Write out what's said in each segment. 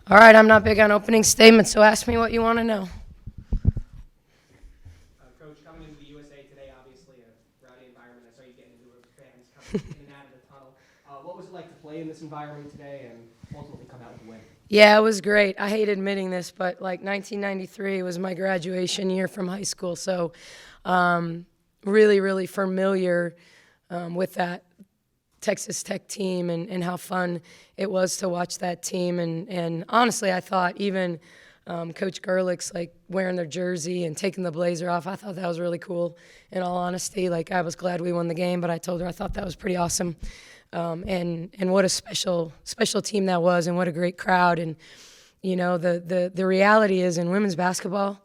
All right, I'm not big on opening statements, so ask me what you want to know. Coach, coming into the USA today, obviously a rowdy environment. I saw you getting into it with fans coming in and out of the tunnel. What was it like to play in this environment today and ultimately come out with a win? Yeah, it was great. I hate admitting this, but like 1993 was my graduation year from high school, so really, really familiar with that Texas Tech team and how fun it was to watch that team. And honestly, I thought even Coach Gerlich's like wearing their jersey and taking the blazer off, I thought that was really cool. In all honesty, like I was glad we won the game, but I told her I thought that was pretty awesome. And what a special team that was, and what a great crowd. And you know, the reality is in women's basketball,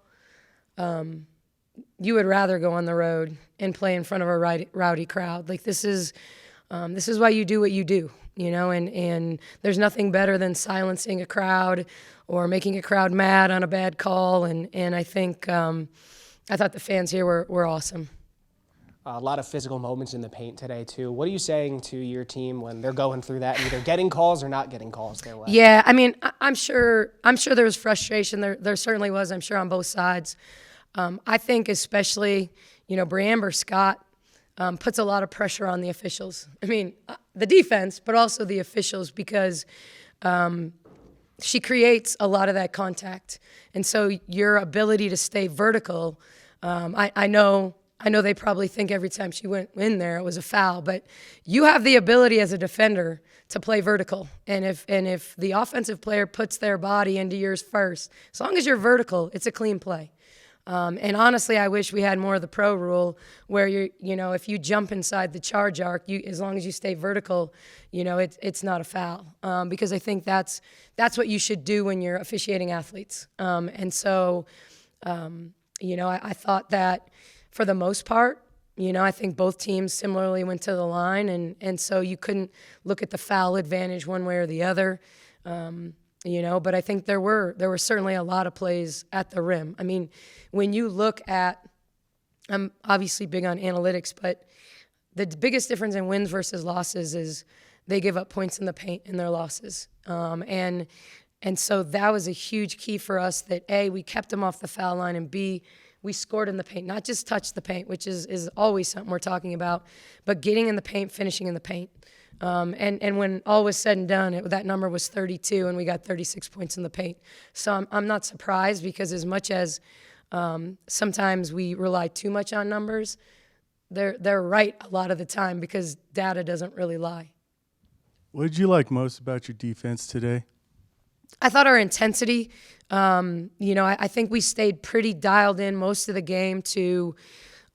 you would rather go on the road and play in front of a rowdy crowd. Like this is why you do what you do, you know, and there's nothing better than silencing a crowd or making a crowd mad on a bad call. And I think I thought the fans here were awesome. A lot of physical moments in the paint today, too. What are you saying to your team when they're going through that, either getting calls or not getting calls their way? Yeah, I mean, I'm sure there was frustration. There certainly was. I'm sure on both sides. I think especially, you know, Bree Scott puts a lot of pressure on the officials. I mean, the defense, but also the officials, because she creates a lot of that contact. And so your ability to stay vertical, I know they probably think every time she went in there it was a foul, but you have the ability as a defender to play vertical. And if the offensive player puts their body into yours first, as long as you're vertical, it's a clean play. And honestly, I wish we had more of the pro rule where you know, if you jump inside the charge arc, as long as you stay vertical, you know, it's not a foul. Because I think that's what you should do when you're officiating athletes. And so, you know, I thought that for the most part, you know, I think both teams similarly went to the line, and so you couldn't look at the foul advantage one way or the other. You know, but I think there were certainly a lot of plays at the rim. I mean, when you look at, I'm obviously big on analytics, but the biggest difference in wins versus losses is they give up points in the paint in their losses. And so that was a huge key for us, that A, we kept them off the foul line, and B, we scored in the paint, not just touched the paint, which is always something we're talking about, but getting in the paint, finishing in the paint. And when all was said and done, that number was 32, and we got 36 points in the paint. So I'm not surprised, because as much as sometimes we rely too much on numbers, they're right a lot of the time, because data doesn't really lie. What did you like most about your defense today? I thought our intensity, you know, I think we stayed pretty dialed in most of the game to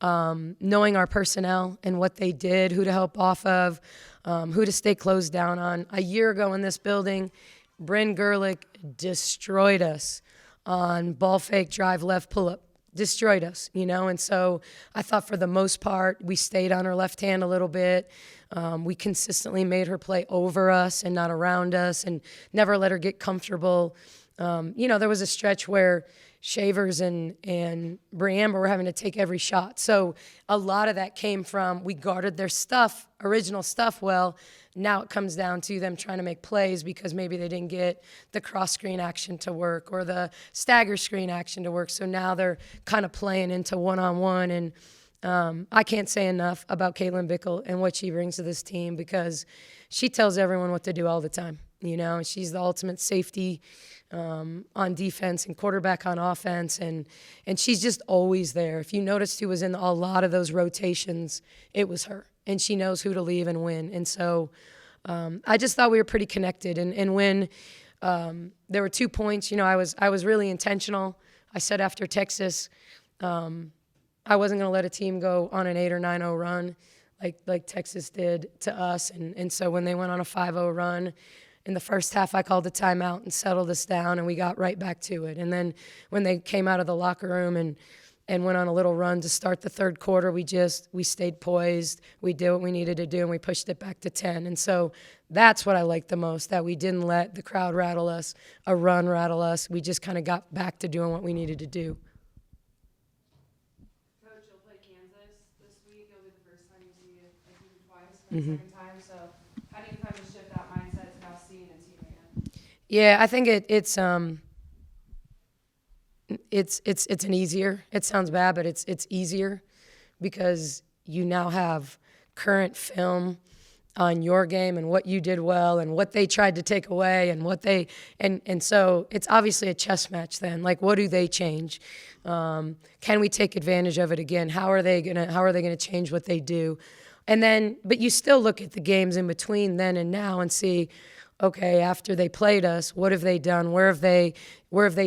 knowing our personnel and what they did, who to help off of, who to stay closed down on. A year ago in this building, Bryn Gerlich destroyed us on ball fake, drive left, pull up. Destroyed us, you know. And so I thought for the most part, we stayed on her left hand a little bit. We consistently made her play over us and not around us, and never let her get comfortable. You know, there was a stretch where Shavers and Briamber were having to take every shot. So a lot of that came from, we guarded their stuff, original stuff well. Now it comes down to them trying to make plays because maybe they didn't get the cross screen action to work or the stagger screen action to work. So now they're kind of playing into one-on-one. And I can't say enough about Caitlin Bickle and what she brings to this team, because she tells everyone what to do all the time. You know, she's the ultimate safety on defense and quarterback on offense, and she's just always there. If you noticed who was in a lot of those rotations, it was her, and she knows who to leave and when. And so I just thought we were pretty connected. And when there were 2 points, you know, I was really intentional. I said after Texas, I wasn't going to let a team go on an 8 or 9-0 run like Texas did to us. And so when they went on a 5-0 run, in the first half, I called a timeout and settled us down, and we got right back to it. And then when they came out of the locker room and went on a little run to start the third quarter, we stayed poised. We did what we needed to do, and we pushed it back to 10. And so that's what I liked the most, that we didn't let the crowd rattle us, a run rattle us. We just kind of got back to doing what we needed to do. Coach, you'll play Kansas this week. It'll be the first time you see it, I think, twice, for the second time. So how do you kind of shift that mindset to now seeing a team again? Yeah, I think it's an easier. It sounds bad, but it's easier because you now have current film on your game and what you did well and what they tried to take away and what they and so it's obviously a chess match then. Like, what do they change? Can we take advantage of it again? How are they gonna change what they do? And then, but you still look at the games in between then and now and see, okay, after they played us, what have they done? Where have they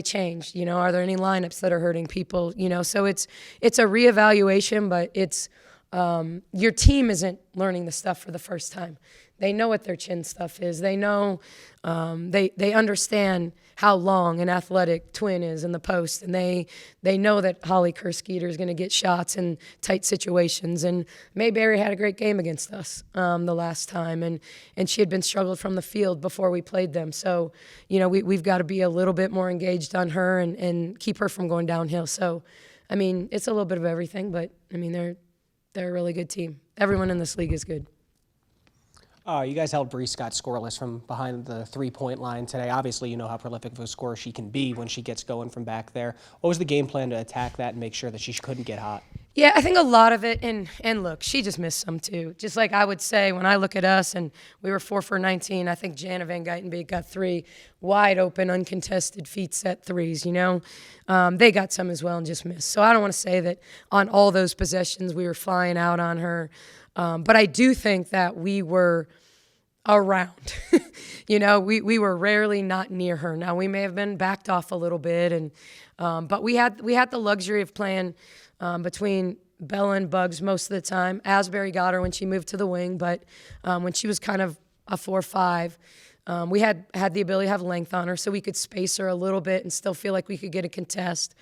changed? You know, are there any lineups that are hurting people? You know, so it's a reevaluation, but it's your team isn't learning the stuff for the first time. They know what their chin stuff is. They know they understand how long an athletic twin is in the post, and they know that Holly Kerskeeter is going to get shots in tight situations. And Mayberry had a great game against us the last time, and she had been struggled from the field before we played them. So, you know, we've got to be a little bit more engaged on her and keep her from going downhill. So, I mean, it's a little bit of everything, but I mean they're a really good team. Everyone in this league is good. You guys held Bree Scott scoreless from behind the three-point line today. Obviously, you know how prolific of a scorer she can be when she gets going from back there. What was the game plan to attack that and make sure that she couldn't get hot? Yeah, I think a lot of it, and look, she just missed some too. Just like I would say when I look at us, and we were 4 for 19, I think Jana Van Geitenbeek got 3 wide open, uncontested feet set threes, you know. They got some as well and just missed. So I don't want to say that on all those possessions we were flying out on her. But I do think that we were around. You know, we were rarely not near her. Now, we may have been backed off a little bit, and but we had the luxury of playing between Bella and Bugs most of the time. Asbury got her when she moved to the wing, but when she was kind of a 4-5, we had the ability to have length on her, so we could space her a little bit and still feel like we could get a contest.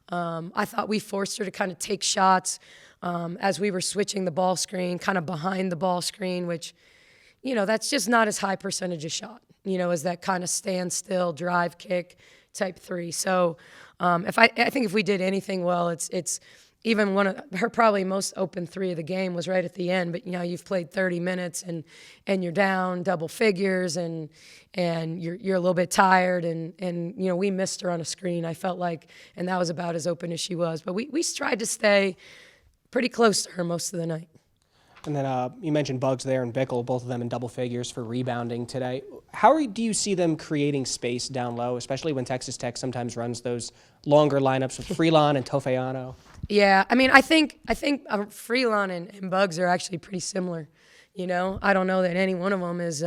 I thought we forced her to kind of take shots as we were switching the ball screen, kind of behind the ball screen, which, you know, that's just not as high percentage a shot, you know, as that kind of standstill, drive, kick type 3. So I think if we did anything well, it's even one of her probably most open 3 of the game was right at the end. But, you know, you've played 30 minutes and you're down double figures and you're a little bit tired and you know, we missed her on a screen, I felt like, and that was about as open as she was. But we tried to stay pretty close to her most of the night. And then you mentioned Bugs there and Bickle, both of them in double figures for rebounding today. Do you see them creating space down low, especially when Texas Tech sometimes runs those longer lineups with Freelon and Tofeano? Yeah, I mean, I think Freelon and Bugs are actually pretty similar. You know, I don't know that any one of them is,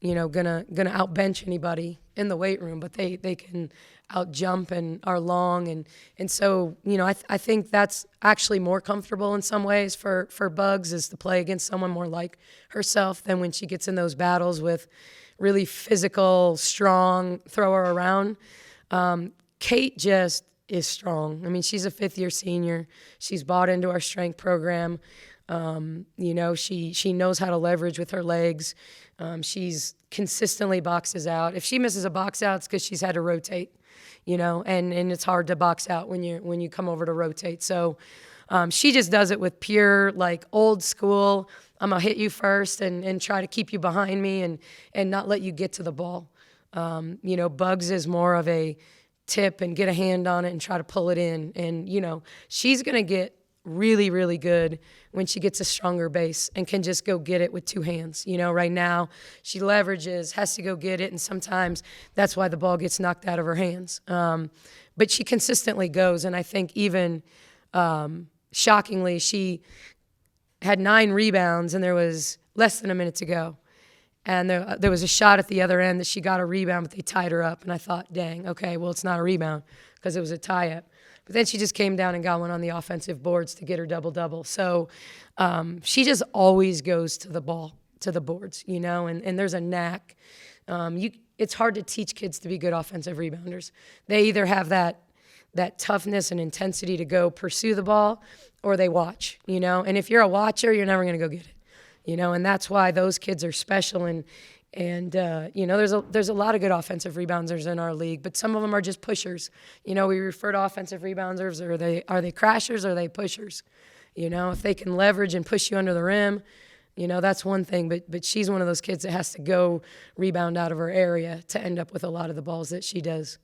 you know, gonna outbench anybody in the weight room, but they can outjump and are long, and so, you know, I think that's actually more comfortable in some ways for Bugs, is to play against someone more like herself than when she gets in those battles with really physical, strong thrower around. Kate just is strong. I mean, she's a 5th-year senior. She's bought into our strength program. You know, she knows how to leverage with her legs. She's consistently boxes out. If she misses a box out, it's because she's had to rotate, you know, and it's hard to box out when you come over to rotate. So she just does it with pure, like, old school, I'm going to hit you first and try to keep you behind me and not let you get to the ball. You know, Bugs is more of a tip and get a hand on it and try to pull it in. And, you know, she's going to get really, really good when she gets a stronger base and can just go get it with 2 hands. You know, right now she leverages, has to go get it, and sometimes that's why the ball gets knocked out of her hands. But she consistently goes, and I think even shockingly, she had 9 rebounds and there was less than a minute to go. And there was a shot at the other end that she got a rebound, but they tied her up. And I thought, dang, okay, well, it's not a rebound because it was a tie-up. But then she just came down and got one on the offensive boards to get her double-double. So she just always goes to the ball, to the boards, you know, and there's a knack. It's hard to teach kids to be good offensive rebounders. They either have that toughness and intensity to go pursue the ball, or they watch, you know. And if you're a watcher, you're never going to go get it. You know, and that's why those kids are special. And you know, there's a lot of good offensive rebounders in our league, but some of them are just pushers. You know, we refer to offensive rebounders, are they crashers or are they pushers? You know, if they can leverage and push you under the rim, You know, that's one thing, but she's one of those kids that has to go rebound out of her area to end up with a lot of the balls that she does.